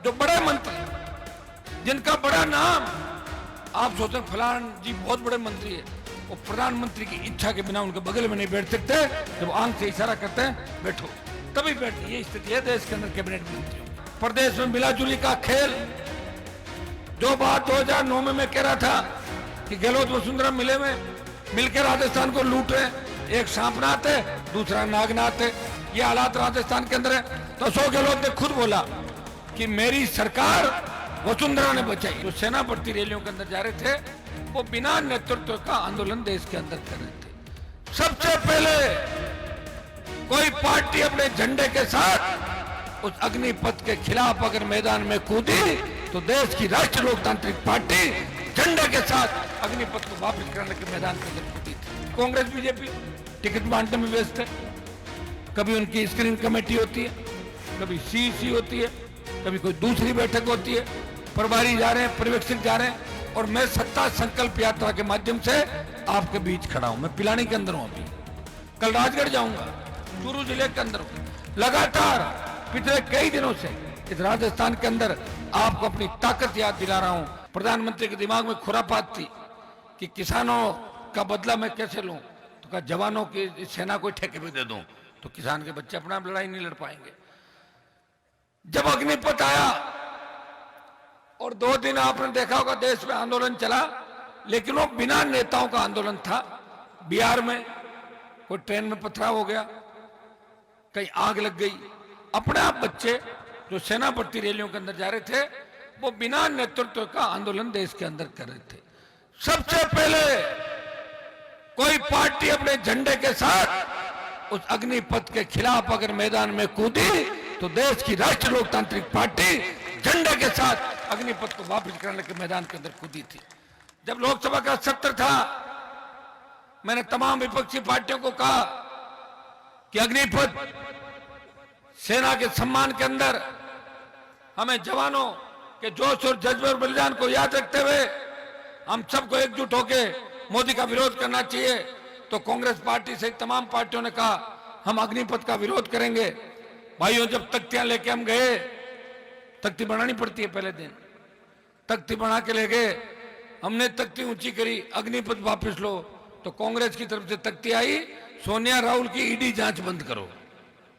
जो बड़े मंत्री जिनका बड़ा नाम आप सोचते फलान जी बहुत बड़े मंत्री है, वो प्रधानमंत्री की इच्छा के बिना उनके बगल में नहीं बैठ सकते। जब आंख से इशारा करते हैं बैठो तभी बैठती। ये स्थिति है देश के अंदर कैबिनेट मंत्रियों। प्रदेश में मिलाजुली का खेल, जो बात 2009 में मैं कह रहा था कि गहलोत वसुंधरा मिले में मिलकर राजस्थान को लूट रहे, एक सांपनाथ है दूसरा नागनाथ है, ये हालात राजस्थान के अंदर है। तो अशोक गहलोत ने खुद बोला कि मेरी सरकार वसुंधरा ने बचाई। जो सेना भर्ती रैलियों के अंदर जा रहे थे वो बिना नेतृत्व का आंदोलन देश के अंदर कर रहे थे। सबसे पहले कोई पार्टी अपने झंडे के साथ उस अग्निपथ के खिलाफ अगर मैदान में कूदी तो देश की राष्ट्रीय लोकतांत्रिक पार्टी झंडे के साथ अग्निपथ को वापस करने के मैदान के अंदर कूदी थी। कांग्रेस बीजेपी टिकट बांटने में व्यस्त है। कभी उनकी स्क्रीनिंग कमेटी होती है, कभी सीईसी होती है, कभी कोई दूसरी बैठक होती है। प्रभारी जा रहे हैं, पर्यवेक्षक जा रहे हैं, और मैं सत्ता संकल्प यात्रा के माध्यम से आपके बीच खड़ा हूं। मैं पिलानी के अंदर हूं, अभी कल राजगढ़ जाऊंगा, चूरू जिले के अंदर हूं। लगातार पिछले कई दिनों से इस राजस्थान के अंदर आपको अपनी ताकत याद दिला रहा हूं। प्रधानमंत्री के दिमाग में खुरापात थी कि किसानों का बदला मैं कैसे लूं, तो कहा जवानों की सेना को ठेके पे दे दूं तो किसान के बच्चे अपना लड़ाई नहीं लड़ पाएंगे। जब अग्निपथ आया और 2 दिन आपने देखा होगा देश में आंदोलन चला, लेकिन वो बिना नेताओं का आंदोलन था। बिहार में कोई ट्रेन में पथराव हो गया, कहीं आग लग गई, अपने आप बच्चे जो सेना भर्ती रैलियों के अंदर जा रहे थे वो बिना नेतृत्व का आंदोलन देश के अंदर कर रहे थे। सबसे पहले कोई पार्टी अपने झंडे के साथ उस अग्निपथ के खिलाफ अगर मैदान में कूदी तो देश की राष्ट्रीय लोकतांत्रिक पार्टी झंडे के साथ अग्निपथ को वापस करने के मैदान के अंदर कूदी थी। जब लोकसभा का सत्र था मैंने तमाम विपक्षी पार्टियों को कहा कि अग्निपथ सेना के सम्मान के अंदर हमें जवानों के जोश और जज्बे और बलिदान को याद रखते हुए हम सबको एकजुट होकर मोदी का विरोध करना चाहिए। तो कांग्रेस पार्टी से तमाम पार्टियों ने कहा हम अग्निपथ का विरोध करेंगे। भाइयों, जब तख्तियां लेके हम गए, तख्ती बनानी पड़ती है पहले दिन, तख्ती बना के ले गए, हमने तख्ती ऊंची करी, अग्निपथ वापस लो, तो कांग्रेस की तरफ से तख्ती आई, सोनिया राहुल की ईडी जांच बंद करो,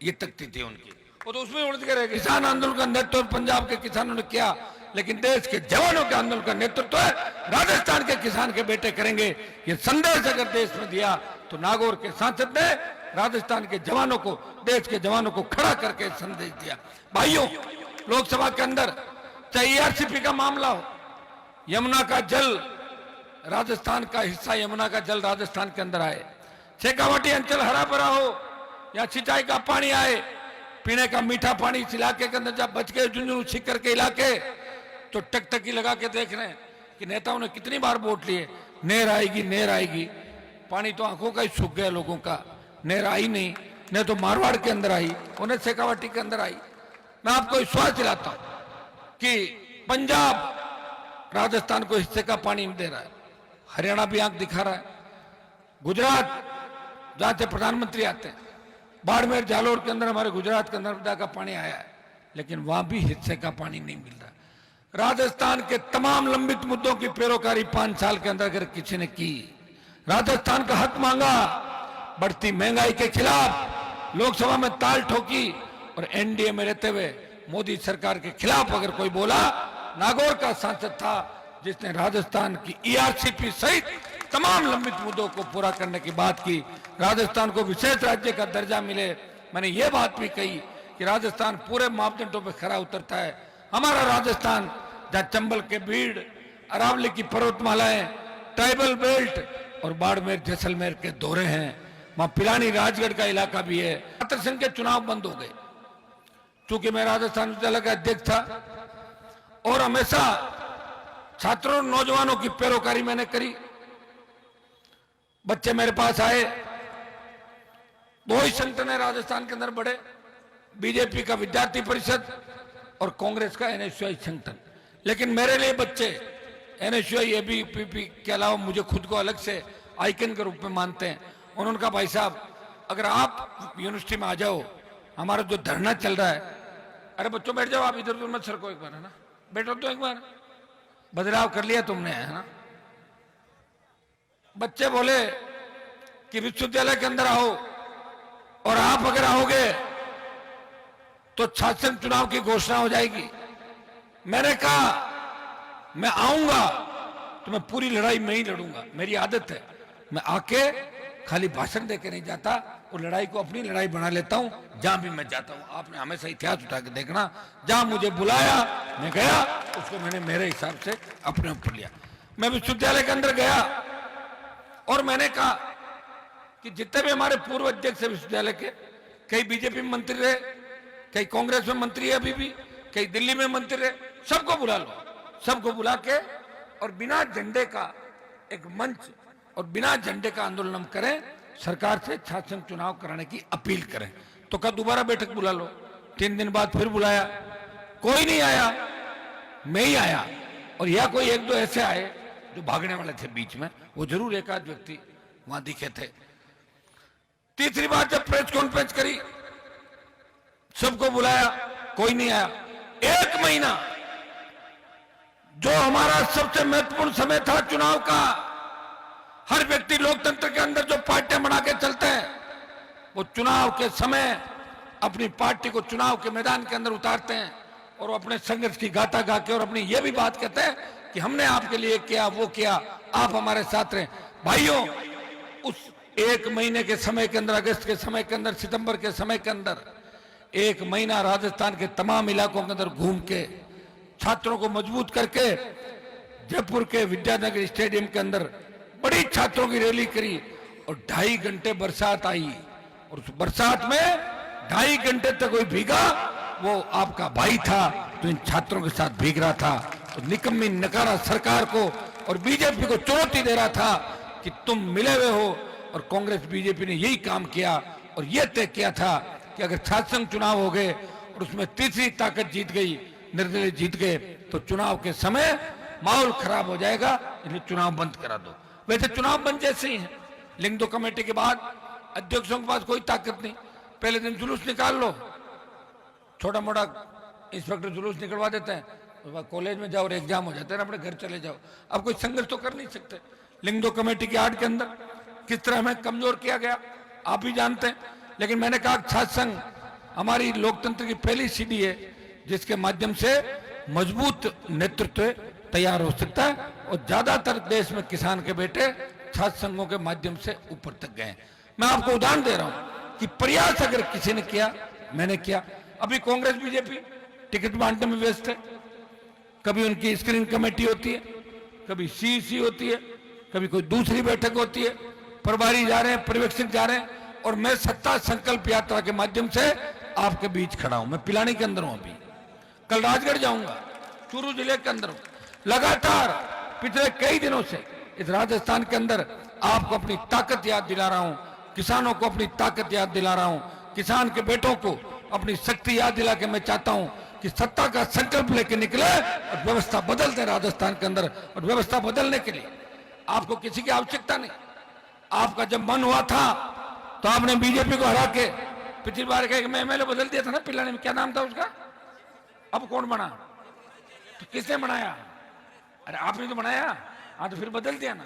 ये तख्ती थी उनकी। वो तो उसमें उलझ के रह गए। किसान आंदोलन का नेतृत्व पंजाब के किसानों ने किया, लेकिन देश के जवानों के आंदोलन का नेतृत्व है राजस्थान के किसान के बेटे करेंगे। ये संदेश अगर देश में दिया तो नागौर के सांसद ने राजस्थान के जवानों को, देश के जवानों को खड़ा करके संदेश दिया। भाइयों, लोकसभा के अंदर चाहे ईआरसीपी का मामला हो, यमुना का जल राजस्थान का हिस्सा, यमुना का जल राजस्थान के अंदर आए, शेखावाटी अंचल हरा भरा हो, या सिंचाई का पानी आए, पीने का मीठा पानी इस इलाके के अंदर जब बच गए, झुंझुनू सीकर के इलाके, तो टकटकी लगा के देख रहे हैं कि नेताओं ने कितनी बार वोट लिए, नहर आएगी नहर आएगी, पानी तो आंखों का ही सूख गया लोगों का, नहर आई नहीं, न तो मारवाड़ के अंदर आई, उन्हें शेखावाटी के अंदर आई। मैं आपको विश्वास दिलाता हूं कि पंजाब राजस्थान को हिस्से का पानी दे रहा है, हरियाणा भी आंख दिखा रहा है, गुजरात जहां से प्रधानमंत्री आते हैं, बाड़मेर जालोर के अंदर हमारे गुजरात के नर्मदा का पानी आया है, लेकिन वहां भी हिस्से का पानी नहीं मिल रहा। राजस्थान के तमाम लंबित मुद्दों की पैरोकारी 5 साल के अंदर अगर किसी ने की, राजस्थान का हक मांगा, बढ़ती महंगाई के खिलाफ लोकसभा में ताल ठोकी, और एनडीए में रहते हुए मोदी सरकार के खिलाफ अगर कोई बोला, नागौर का सांसद था जिसने राजस्थान की ईआरसीपी सहित तमाम लंबित मुद्दों को पूरा करने की बात की, राजस्थान को विशेष राज्य का दर्जा मिले। मैंने ये बात भी कही कि राजस्थान पूरे मापदंडों पर खरा उतरता है। हमारा राजस्थान जहां चंबल के भीड़, अरावली की पर्वतमालाएं, ट्राइबल बेल्ट और बाड़मेर जैसलमेर के दौरे हैं, वहां पिलानी राजगढ़ का इलाका भी है। छात्र संघ के चुनाव बंद हो गए, चूंकि मैं राजस्थान विद्यालय का अध्यक्ष था और हमेशा छात्रों और नौजवानों की पैरोकारी मैंने करी। बच्चे मेरे पास आए, 2 ही संगठन है राजस्थान के अंदर बड़े, बीजेपी का विद्यार्थी परिषद और कांग्रेस का एनएसयूआई संगठन, लेकिन मेरे लिए बच्चे एनएसयूआई एबीवीपी के अलावा मुझे खुद को अलग से आइकन के रूप में मानते हैं। उन्होंने कहा भाई साहब अगर आप यूनिवर्सिटी में आ जाओ, हमारा जो धरना चल रहा है अरे बच्चों बैठ जाओ, आप इधर उधर मत सरको, एक बार है ना, बैठो तो एक बार, बदलाव कर लिया तुमने, है ना। बच्चे बोले कि विश्वविद्यालय के अंदर आओ, और आप अगर आओगे तो छात्र संघ चुनाव की घोषणा हो जाएगी। मैंने कहा मैं आऊंगा तो मैं पूरी लड़ाई में ही लड़ूंगा, मेरी आदत है, मैं आके खाली भाषण देके नहीं जाता, और लड़ाई को अपनी लड़ाई बना लेता हूं जहां भी मैं जाता हूं। आपने हमेशा इतिहास उठा के देखना, जहां मुझे बुलाया मैं गया, उसको मैंने मेरे हिसाब से अपने ऊपर लिया। मैं विश्वविद्यालय के अंदर गया और मैंने कहा कि जितने भी हमारे पूर्व अध्यक्ष है विश्वविद्यालय के, कई बीजेपी में मंत्री रहे, कई कांग्रेस में मंत्री है अभी भी, कई दिल्ली में मंत्री रहे, सबको बुला लो, सबको बुला के और बिना झंडे का एक मंच और बिना झंडे का आंदोलन हम करें, सरकार से छात्र संघ चुनाव कराने की अपील करें। तो कल दोबारा बैठक बुला लो। 3 दिन बाद फिर बुलाया, कोई नहीं आया, मैं ही आया, और या कोई एक दो ऐसे आए जो भागने वाले थे बीच में, वो जरूर एक आध व्यक्ति वहां दिखे थे। तीसरी बार जब प्रेस कॉन्फ्रेंस करी, सबको बुलाया, कोई नहीं आया। 1 महीना जो हमारा सबसे महत्वपूर्ण समय था चुनाव का, हर व्यक्ति लोकतंत्र के अंदर जो पार्टियां बना के चलते हैं, वो चुनाव के समय अपनी पार्टी को चुनाव के मैदान के अंदर उतारते हैं और अपने संघर्ष की गाथा गा के और अपनी ये भी बात कहते हैं कि हमने आपके लिए किया, वो किया, आप हमारे साथ रहे। भाइयों, उस 1 महीने के समय के अंदर, अगस्त के समय के अंदर, सितंबर के समय के अंदर 1 महीना राजस्थान के तमाम इलाकों के अंदर घूम के छात्रों को मजबूत करके जयपुर के विद्यानगर स्टेडियम के अंदर बड़ी छात्रों की रैली करी, और 2.5 घंटे बरसात आई, और उस बरसात में 2.5 घंटे तक कोई भीगा, वो आपका भाई था तो इन छात्रों के साथ भीग रहा था, तो निकम्मी नकारा सरकार को और बीजेपी को चुनौती दे रहा था कि तुम मिले हुए हो। और कांग्रेस बीजेपी ने यही काम किया और यह तय किया था कि अगर छात्र संघ चुनाव हो गए और उसमें तीसरी ताकत जीत गई, निर्दलीय जीत गए, तो चुनाव के समय माहौल खराब हो जाएगा, इसलिए चुनाव बंद करा दो। वैसे चुनाव बंद जैसे ही है, लिंग दो कमेटी के बाद अध्यक्षों के पास कोई ताकत नहीं। पहले दिन जुलूस निकाल लो, छोटा मोटा इंस्पेक्टर जुलूस निकलवा देते हैं, कॉलेज में जाओ और एग्जाम हो जाते हैं, अपने घर चले जाओ। अब कोई संघर्ष तो कर नहीं सकते। लिंग दो कमेटी की आड़ के अंदर किस तरह हमें कमजोर किया गया आप भी जानते हैं, लेकिन मैंने कहा छात्र संघ हमारी लोकतंत्र की पहली सीढ़ी है जिसके माध्यम से मजबूत नेतृत्व तैयार हो सकता है, और ज्यादातर देश में किसान के बेटे छात्र संघों के माध्यम से ऊपर तक गए। मैं आपको उदाहरण दे रहा हूं कि प्रयास अगर किसी ने किया, मैंने किया। अभी कांग्रेस बीजेपी टिकट बांटने में व्यस्त है, कभी उनकी स्क्रीनिंग कमेटी होती है, कभी सीईसी होती है, कभी कोई दूसरी बैठक होती है, प्रभारी जा रहे हैं, पर्यवेक्षक जा रहे हैं, और मैं सत्ता संकल्प यात्रा के माध्यम से आपके बीच खड़ा हूं। मैं पिलानी के अंदर हूं, अभी कल राजगढ़ जाऊंगा, चूरू जिले के अंदर हूं। लगातार पिछले कई दिनों से इस राजस्थान के अंदर आपको अपनी ताकत याद दिला रहा हूं, किसानों को अपनी ताकत याद दिला रहा हूं, किसान के बेटों को अपनी शक्ति याद दिला के मैं चाहता हूं कि सत्ता का संकल्प लेके निकले और व्यवस्था बदल दे राजस्थान के अंदर। और व्यवस्था बदलने के लिए आपको किसी की आवश्यकता नहीं। आपका जब मन हुआ था तो आपने बीजेपी को हरा के पिछली बार कहा कि मैं एमएलए बदल दिया था ना पिलाने में, क्या नाम था उसका, अब कौन बना, तो किसने बनाया, अरे आपने तो बनाया, हाँ तो फिर बदल दिया ना।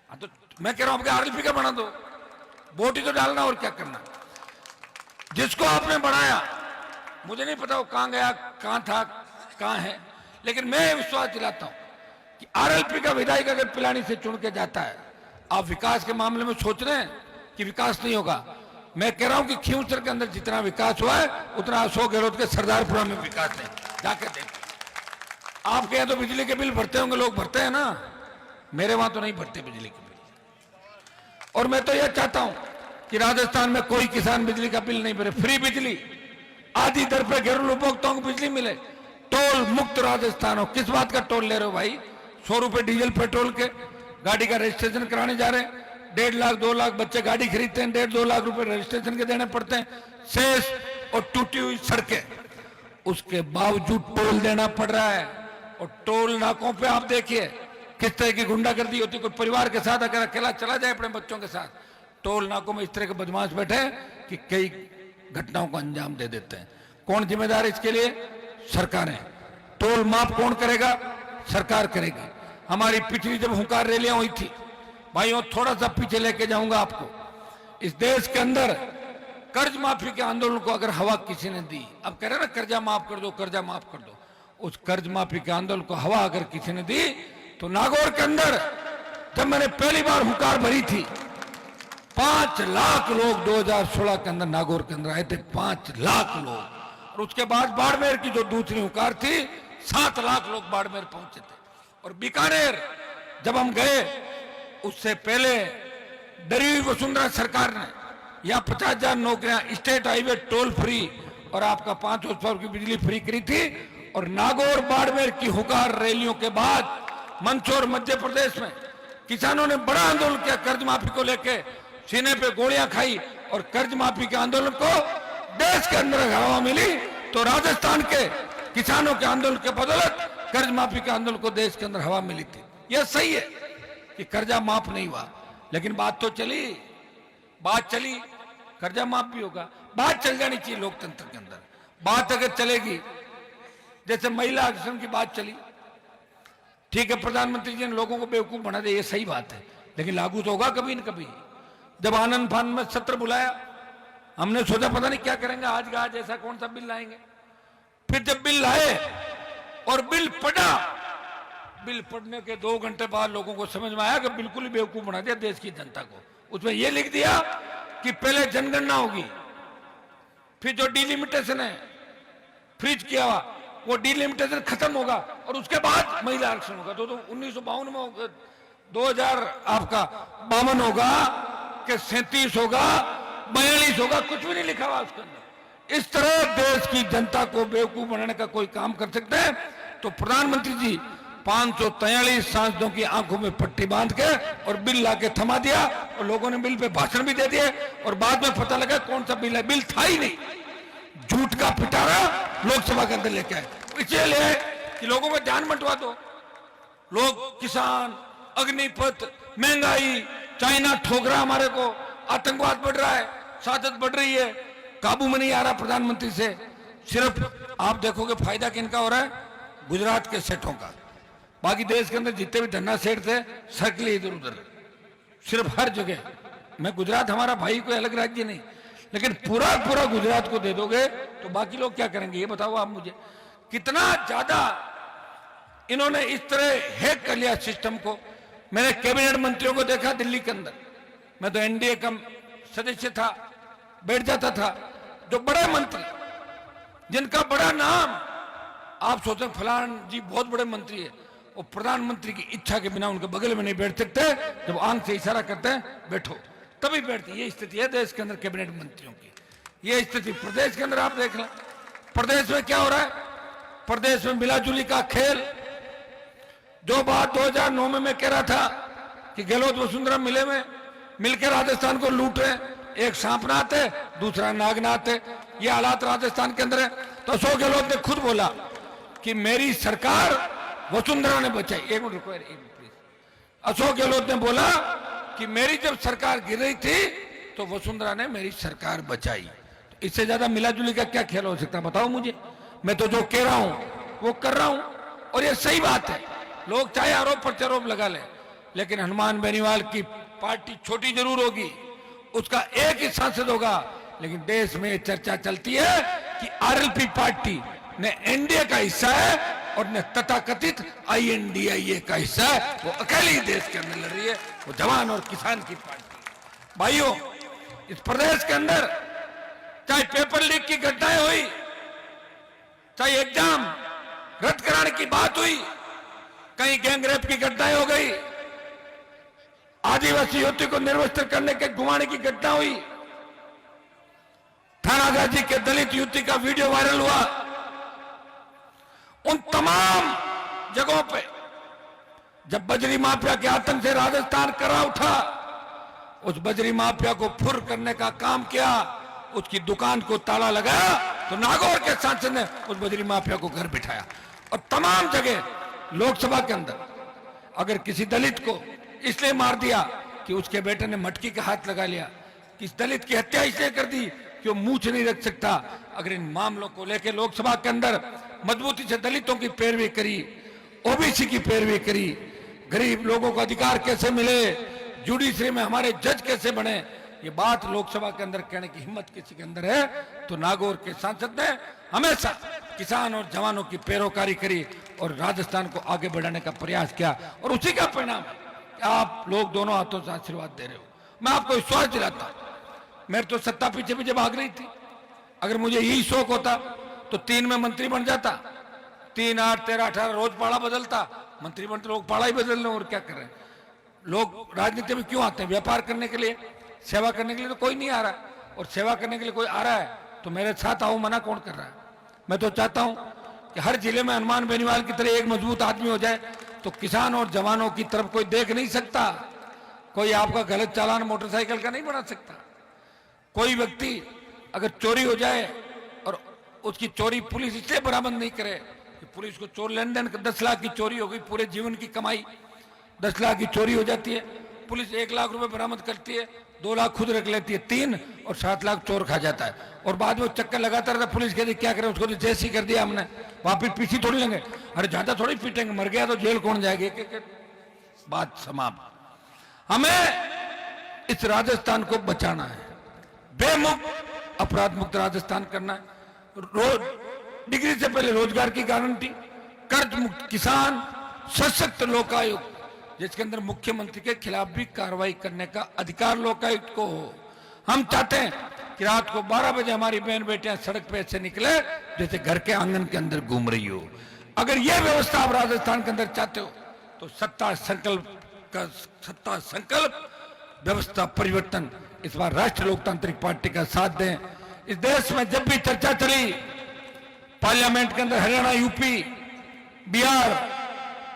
हाँ तो मैं कह रहा हूं आपके आरएलपी का बना दो, वोट ही तो डालना, और क्या करना। जिसको आपने बनाया मुझे नहीं पता वो कहां गया, कहां था, कहां है, लेकिन मैं विश्वास दिलाता हूं कि आरएलपी का विधायक अगर पिलानी से चुन के जाता है, आप विकास के मामले में सोच रहे हैं कि विकास नहीं होगा, मैं कह रहा हूं कि खींवसर के अंदर जितना विकास हुआ है उतना अशोक गहलोत के सरदारपुरा में विकास नहीं। जाके देखो, आपके यहाँ तो बिजली के बिल भरते होंगे लोग, भरते हैं ना, मेरे वहां तो नहीं भरते बिजली के बिल। और मैं तो यह चाहता हूं कि राजस्थान में कोई किसान बिजली का बिल नहीं भरे, फ्री बिजली, आधी दर पे घरेलू उपभोक्ताओं को बिजली मिले, टोल मुक्त राजस्थान हो। किस बात का टोल ले रहे हो भाई, 100 रुपए डीजल पेट्रोल के, गाड़ी का रजिस्ट्रेशन कराने जा रहे हैं, 1.5 लाख 2 लाख बच्चे गाड़ी खरीदते हैं, 1.5-2 लाख रुपए रजिस्ट्रेशन के देने पड़ते हैं, शेष और टूटी हुई सड़कें, उसके बावजूद टोल देना पड़ रहा है। और टोल नाकों पे आप देखिए किस तरह की गुंडागर्दी होती है। कोई परिवार के साथ अगर अकेला चला जाए अपने बच्चों के साथ, टोल नाकों में इस तरह के बदमाश बैठे कि कई घटनाओं को अंजाम दे देते हैं। कौन जिम्मेदार इसके लिए? सरकार है। टोल माफ कौन करेगा? सरकार करेगी। हमारी पिछली जब हुंकार रैलियां हुई थी, भाइयों थोड़ा सा पीछे लेके जाऊंगा आपको, इस देश के अंदर कर्ज माफी के आंदोलन को अगर हवा किसी ने दी, अब कह रहे ना कर्जा माफ कर दो, कर्जा माफ कर दो, उस कर्ज माफी के आंदोलन को हवा अगर किसी ने दी तो नागौर के अंदर जब मैंने पहली बार हुंकार भरी थी, 5 लाख लोग 2016 के अंदर नागौर के अंदर आए थे, 5 लाख लोग। और उसके बाद बाड़मेर की जो दूसरी हुंकार थी, 7 लाख लोग बाड़मेर पहुंचे थे। और बीकानेर जब हम गए, उससे पहले डरी हुई वसुंधरा सरकार ने यहाँ 50,000 नौकरियां, स्टेट हाईवे टोल फ्री और आपका 5 हॉर्स की बिजली फ्री करी थी। और नागौर बाड़मेर की हुंकार रैलियों के बाद मंदसौर मध्य प्रदेश में किसानों ने बड़ा आंदोलन किया, कर्ज माफी को लेके सीने पे गोलियां खाई और कर्ज माफी के आंदोलन को देश के अंदर हवा मिली। तो राजस्थान के किसानों के आंदोलन के बदौलत कर्ज माफी के आंदोलन को देश के अंदर हवा मिली थी। यह सही है कि कर्जा माफ नहीं हुआ, लेकिन बात तो चली, बात चली, कर्जा माफ भी होगा। बात चल जानी चाहिए लोकतंत्र के अंदर। बात अगर चलेगी, जैसे महिला आरक्षण की बात चली, ठीक है, प्रधानमंत्री जी ने लोगों को बेवकूफ बना दिया, ये सही बात है, लेकिन लागू तो होगा कभी न कभी। जब आनंद फानंद में सत्र बुलाया, हमने सोचा पता नहीं क्या करेंगे, आज का आज ऐसा कौन सा बिल लाएंगे। फिर जब बिल लाए और बिल पढ़ा, बिल पढ़ने के 2 घंटे बाद लोगों को समझ में आया कि बिल्कुल ही बेवकूफ बना दिया देश की जनता को। उसमें यह लिख दिया कि पहले जनगणना होगी, फिर जो डिलिमिटेशन है फ्रीज किया हुआ, वो डिलिमिटेशन खत्म होगा और उसके बाद महिला आरक्षण होगा। तो 1952 में होगा, 2000 आपका 52 होगा कि 37 होगा, 42 होगा, कुछ भी नहीं लिखा हुआ उसके अंदर। इस तरह देश की जनता को बेवकूफ बनाने का कोई काम कर सकते हैं तो प्रधानमंत्री जी 543 सांसदों की आंखों में पट्टी बांध के और बिल लाके थमा दिया और लोगों ने बिल पे भाषण भी दे दिए और बाद में पता लगा कौन सा बिल है। बिल था ही नहीं, झूठ का पिटारा लोकसभा के अंदर लेके आए। इसलिए ले आए कि लोगों को ध्यान बंटवा दो। लोग, किसान, अग्निपथ, महंगाई, चाइना ठोक रहा हमारे को, आतंकवाद बढ़ रहा है, साजिश बढ़ रही है, काबू में नहीं आ रहा प्रधानमंत्री से। सिर्फ आप देखोगे फायदा किनका हो रहा है? गुजरात के सेठों का। बाकी देश के अंदर जितने भी धन्ना सेठ थे सर्कले इधर उधर, सिर्फ हर जगह। मैं गुजरात हमारा भाई, कोई अलग राज्य नहीं, लेकिन पूरा पूरा गुजरात को दे दोगे तो बाकी लोग क्या करेंगे ये बताओ आप मुझे। कितना ज्यादा इन्होंने इस तरह हैक कर लिया सिस्टम को। मैंने कैबिनेट मंत्रियों को देखा दिल्ली के अंदर, मैं तो एनडीए का सदस्य था, बैठ जाता था, जो बड़े मंत्री जिनका बड़ा नाम आप सोचते फलान जी बहुत बड़े मंत्री है, वो प्रधानमंत्री की इच्छा के बिना उनके बगल में नहीं बैठ सकते। जब आंख से इशारा करते हैं बैठो तभी बैठते। ये स्थिति है देश के अंदर कैबिनेट मंत्रियों की। ये स्थिति प्रदेश के अंदर आप देख लें। प्रदेश में क्या हो रहा है? प्रदेश में मिलाजुली का खेल। जो बात 2009 में मैं कह रहा था कि गहलोत वसुंधरा मिले में मिलकर राजस्थान को लूट रहे, एक सांपनाथ है दूसरा नागनाथ है, ये हालात राजस्थान के अंदर है। तो अशोक गहलोत ने खुद बोला कि मेरी सरकार वसुंधरा ने बचाई। एक मिनट रुको, एक मिनट प्लीज। अशोक गहलोत ने बोला कि मेरी जब सरकार गिर रही थी तो वसुंधरा ने मेरी सरकार बचाई। तो इससे ज्यादा मिलाजुली का क्या खेल हो सकता है बताओ मुझे। मैं तो जो कह रहा हूं वो कर रहा हूं और ये सही बात है। लोग चाहे आरोप प्रत्यारोप लगा लें, लेकिन हनुमान बेनीवाल की पार्टी छोटी जरूर होगी, उसका एक ही सांसद होगा, लेकिन देश में चर्चा चलती है कि आरएलपी पार्टी ने एनडीए का हिस्सा है और ने तथाकथित आईएनडीए का हिस्सा है, वो अकेली देश के अंदर लड़ रही है, वो जवान और किसान की पार्टी। भाइयों, इस प्रदेश के अंदर चाहे पेपर लीक की घटनाएं हुई, चाहे एग्जाम रद्द कराने की बात हुई, कहीं गैंगरेप की घटनाएं हो गई, आदिवासी युवती को निर्वस्त्र करने के घुमाने की घटना हुई, थानागाजी के दलित युवती का वीडियो वायरल हुआ, उन तमाम जगहों पे जब बजरी माफिया के आतंक से राजस्थान करा उठा, उस बजरी माफिया को फुर करने का काम किया, उसकी दुकान को ताला लगाया, तो नागौर के सांसद ने उस बजरी माफिया को घर बिठाया। और तमाम जगह लोकसभा के अंदर अगर किसी दलित को इसलिए मार दिया कि उसके बेटे ने मटकी का हाथ लगा लिया, कि इस दलित की हत्या इसलिए कर दी कि वो मुंह नहीं रख सकता। अगर इन मामलों को लेकर लोकसभा के अंदर मजबूती से दलितों की पैरवी करी, ओबीसी की पैरवी करी, गरीब लोगों को अधिकार कैसे मिले, जुडिशरी में हमारे जज कैसे बने, ये बात लोकसभा के अंदर कहने की हिम्मत किसी के अंदर है तो नागौर के सांसद ने हमेशा किसान और जवानों की पैरोकारी करी और राजस्थान को आगे बढ़ाने का प्रयास किया, और उसी का परिणाम है कि आप लोग दोनों हाथों से आशीर्वाद दे रहे हो। मैं आपको विश्वास दिलाता हूं, मेरे तो सत्ता पीछे पीछे भाग रही थी। अगर मुझे यही शौक होता तो 3 में मंत्री बन जाता, 3, 8, 13, 18 रोज पाड़ा बदलता, मंत्री बनते लोग पाड़ा ही बदल रहे और क्या कर रहे हैं। लोग राजनीति में क्यों आते हैं? व्यापार करने के लिए, सेवा करने के लिए तो कोई नहीं आ रहा, और सेवा करने के लिए कोई आ रहा है तो मेरे साथ आओ, मना कौन कर रहा है? मैं तो चाहता हूं कि हर जिले में हनुमान बेनीवाल की तरह एक मजबूत आदमी हो जाए, तो किसान और जवानों की तरफ कोई देख नहीं सकता, कोई आपका गलत चालान मोटरसाइकिल का नहीं बना सकता। कोई व्यक्ति अगर चोरी हो जाए और उसकी चोरी पुलिस इसलिए बरामद नहीं करे कि पुलिस को चोर लेन देन 10 लाख की चोरी हो गई, पूरे जीवन की कमाई 10 लाख की चोरी हो जाती है, पुलिस 1 लाख रुपए बरामद करती है, 2 लाख खुद रख लेती है, 3 और 7 लाख चोर खा जाता है, और बाद में चक्कर लगाता रहता पुलिस कहती क्या करे, उसको तो जैसी कर दिया हमने, वापिस पीछे थोड़ी लेंगे, अरे ज्यादा थोड़ी पीटेंगे, मर गया तो जेल कौन जाएगी, बात समाप्त। हमें इस राजस्थान को बचाना है, बेमुक्त अपराध मुक्त राजस्थान करना है, डिग्री से पहले रोजगार की गारंटी, कर्ज मुक्त किसान, सशक्त लोकायुक्त जिसके अंदर मुख्यमंत्री के खिलाफ भी कार्रवाई करने का अधिकार लोकायुक्त को हो। हम चाहते हैं कि रात को 12 बजे हमारी बहन बेटियां सड़क पे ऐसे निकले जैसे घर के आंगन के अंदर घूम रही हो। अगर यह व्यवस्था आप राजस्थान के अंदर चाहते हो तो सत्ता संकल्प व्यवस्था परिवर्तन इस बार राष्ट्रीय लोकतांत्रिक पार्टी का साथ दें। इस देश में जब भी चर्चा चली पार्लियामेंट के अंदर, हरियाणा, यूपी, बिहार,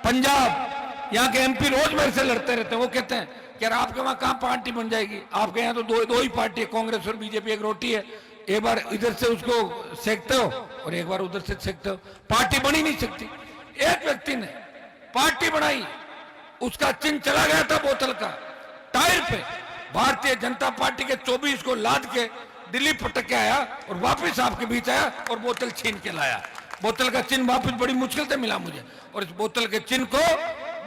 पंजाब, यहाँ के एमपी रोज मेरे से लड़ते रहते हैं। वो कहते हैं कि यार आपके वहां कहां पार्टी बन जाएगी, आपके यहाँ तो दो ही पार्टी है, कांग्रेस और बीजेपी, एक रोटी है, एक बार इधर से उसको सेकते हो और एक बार उधर से सेकते हो, पार्टी बनी नहीं सकती। एक व्यक्ति ने पार्टी बनाई, उसका चिन्ह चला गया था बोतल का टायर पे, भारतीय जनता पार्टी के 24 को लाद के दिल्ली पटक के आया और वापिस आपके बीच आया और बोतल छीन के लाया। बोतल का चिन्ह वापिस बड़ी मुश्किल से मिला मुझे, और इस बोतल के चिन्ह को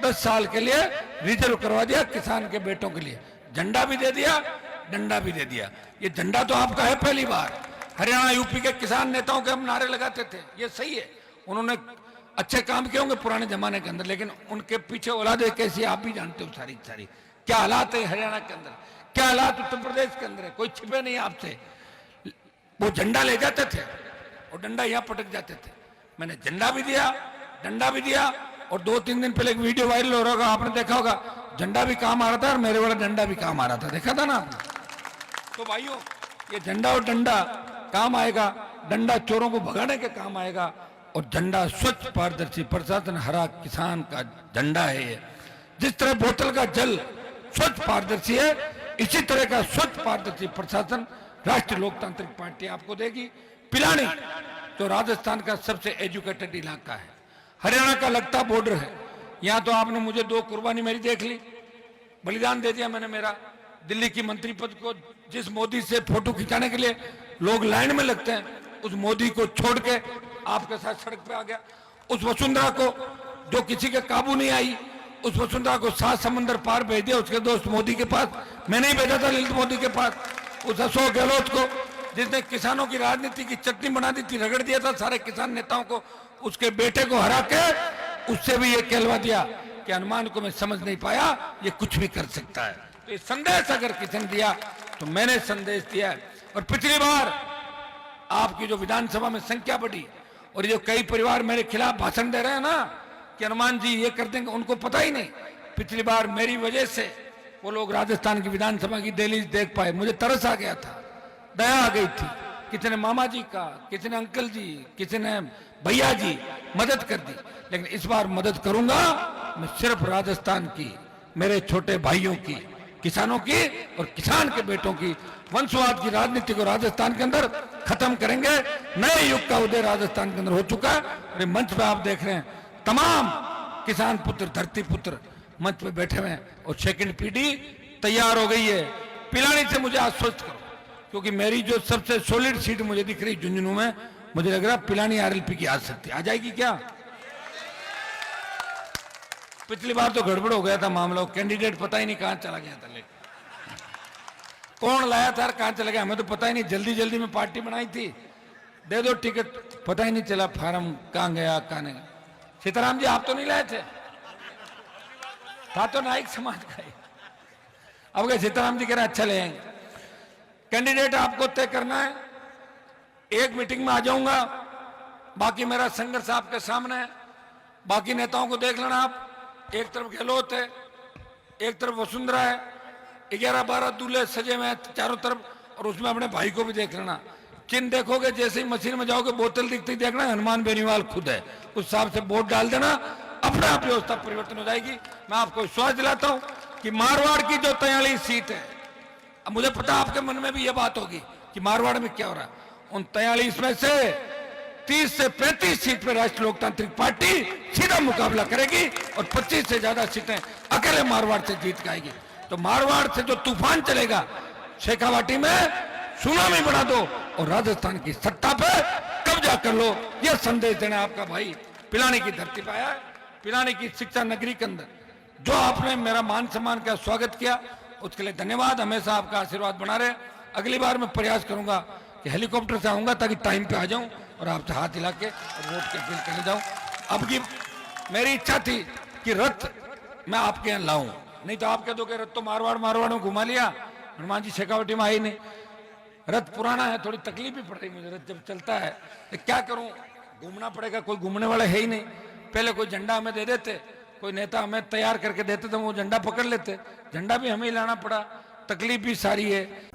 10 साल के लिए रिजर्व करवा दिया किसान के बेटों के लिए, झंडा भी दे दिया, डंडा भी दे दिया। ये झंडा तो आपका है पहली बार। हरियाणा, यूपी के किसान नेताओं के हम नारे लगाते थे, ये सही है, उन्होंने अच्छे काम किए होंगे पुराने जमाने के अंदर, लेकिन उनके पीछे औलादे कैसी आप भी जानते हो सारी सारी। क्या हालात है हरियाणा के अंदर, क्या हालात उत्तर प्रदेश के अंदर है, कोई छिपे नहीं आपसे। वो झंडा ले जाते थे और डंडा यहाँ पटक जाते थे। मैंने झंडा भी दिया, डंडा भी दिया, और 2-3 दिन पहले एक वीडियो वायरल हो रहा होगा, आपने देखा होगा, झंडा भी काम आ रहा था और मेरे वाला डंडा भी काम आ रहा था, देखा था ना आपने। तो भाइयों, ये झंडा और डंडा काम आएगा, डंडा चोरों को भगाने के काम आएगा, और झंडा स्वच्छ पारदर्शी प्रशासन, हरा किसान का झंडा है ये। जिस तरह बोतल का जल स्वच्छ पारदर्शी है, इसी तरह का स्वच्छ पारदर्शी प्रशासन राष्ट्रीय लोकतांत्रिक पार्टी आपको देगी। पिलानी तो राजस्थान का सबसे एजुकेटेड इलाका है, हरियाणा का लगता बॉर्डर है, यहाँ तो आपने मुझे 2 कुर्बानी मेरी देख ली, बलिदान दे दिया मैंने मेरा। दिल्ली की मंत्री पद को जिस मोदी से फोटो खिंचाने के लिए लोग लाइन में लगते हैं, उस मोदी को छोड़ के आपके साथ सड़क पे आ गया। उस वसुंधरा को जो किसी के काबू नहीं आई, उस वसुंधरा को 7 समंदर पार भेज दिया उसके दोस्त मोदी के पास, मैंने ही भेजा था ललित मोदी के पास। उस अशोक गहलोत को जिसने किसानों की राजनीति की चटनी बना दी थी, रगड़ दिया था सारे किसान नेताओं को, उसके बेटे को हरा के उससे भी ये कहलवा दिया कि हनुमान को मैं समझ नहीं पाया, ये कुछ भी कर सकता है। तो ये संदेश अगर किसी ने दिया तो मैंने संदेश दिया है। और पिछली बार आपकी जो विधानसभा में संख्या बढ़ी और जो कई परिवार मेरे खिलाफ भाषण दे रहे हैं ना कि हनुमान जी ये कर देंगे, उनको पता ही नहीं, पिछली बार मेरी वजह से वो लोग राजस्थान की विधानसभा की दहलीज देख पाए। मुझे तरस आ गया था, दया आ गई थी, किसी ने मामा जी का, किसी ने अंकल जी, किसी ने भैया जी मदद कर दी। लेकिन इस बार मदद करूंगा मैं सिर्फ राजस्थान की, मेरे छोटे भाइयों की, किसानों की और किसान के बेटों की। वंशवाद की राजनीति को राजस्थान के अंदर खत्म करेंगे। नए युग का उदय राजस्थान के अंदर हो चुका है। और मंच पे आप देख रहे हैं तमाम किसान पुत्र, धरती पुत्र मंच पे बैठे हुए हैं और सेकंड पीढ़ी तैयार हो गई है। पिलानी से मुझे आश्वस्त करो, क्योंकि मेरी जो सबसे सॉलिड सीट मुझे दिख रही झुंझुनू में, मुझे लग रहा है पिलानी आरएलपी की आ सकती, आ जाएगी क्या? पिछली बार तो गड़बड़ हो गया था मामला, कैंडिडेट पता ही नहीं कहां चला गया था, लेकिन कौन लाया था, कहां चला गया हमें तो पता ही नहीं। जल्दी जल्दी में पार्टी बनाई थी, दे दो टिकट, पता ही नहीं चला फार्म कहां गया कहां नहीं गया। सीताराम जी आप तो नहीं लाए थे, था तो नाइक समाज का ही। अब गए सीताराम जी कह रहे अच्छा ले आएंगे। कैंडिडेट आपको तय करना है, एक मीटिंग में आ जाऊंगा, बाकी मेरा संघर्ष आपके सामने है। बाकी नेताओं को देख लेना आप, एक तरफ गहलोत है, एक तरफ वसुंधरा है, 11-12 दूल्हे सजे हुए हैं चारों तरफ, और उसमें अपने भाई को भी देख लेना। चिन्ह देखोगे, जैसे ही मशीन में जाओगे बोतल दिखती देखना हनुमान बेनीवाल खुद है, उस हिसाब से वोट डाल देना, अपने आप व्यवस्था परिवर्तन हो जाएगी। मैं आपको विश्वास दिलाता हूं कि मारवाड़ की जो 43 सीट है, अब मुझे पता आपके मन में भी यह बात होगी कि मारवाड़ में क्या हो रहा है, उन 43 में से 30 से 35 सीट पर राष्ट्रीय लोकतांत्रिक पार्टी सीधा मुकाबला करेगी और 25 से ज्यादा सीटें अकेले मारवाड़ से जीत आएगी। तो मारवाड़ से जो तूफान चलेगा, शेखावाटी में सुनामी बना दो और राजस्थान की सत्ता पे कब्जा कर लो, यह संदेश देना आपका भाई पिलानी की धरती पर आया है, पिलानी की शिक्षा नगरी के अंदर। जो आपने मेरा मान सम्मान का स्वागत किया उसके लिए धन्यवाद, हमेशा आपका आशीर्वाद बना रहे। अगली बार मैं प्रयास करूंगा कि हेलीकॉप्टर से आऊंगा ताकि टाइम पे आ जाऊं और आपसे हाथ हिला के वोट के अपील करने जाऊं। अब की मेरी इच्छा थी कि रथ मैं आपके यहाँ लाऊं, नहीं तो आप कह दो कि रथ तो मारवाड़ मारवाड़ में घुमा लिया, हनुमान जी शेखावटी में आई नहीं। रथ पुराना है, थोड़ी तकलीफ भी पड़ रही मुझे, रथ जब चलता है तो क्या करूं, घूमना पड़ेगा, कोई घूमने वाला है ही नहीं। पहले कोई झंडा हमें दे देते, कोई नेता हमें तैयार करके देते तो वो झंडा पकड़ लेते, झंडा भी हमें ही लाना पड़ा, तकलीफ भी सारी है।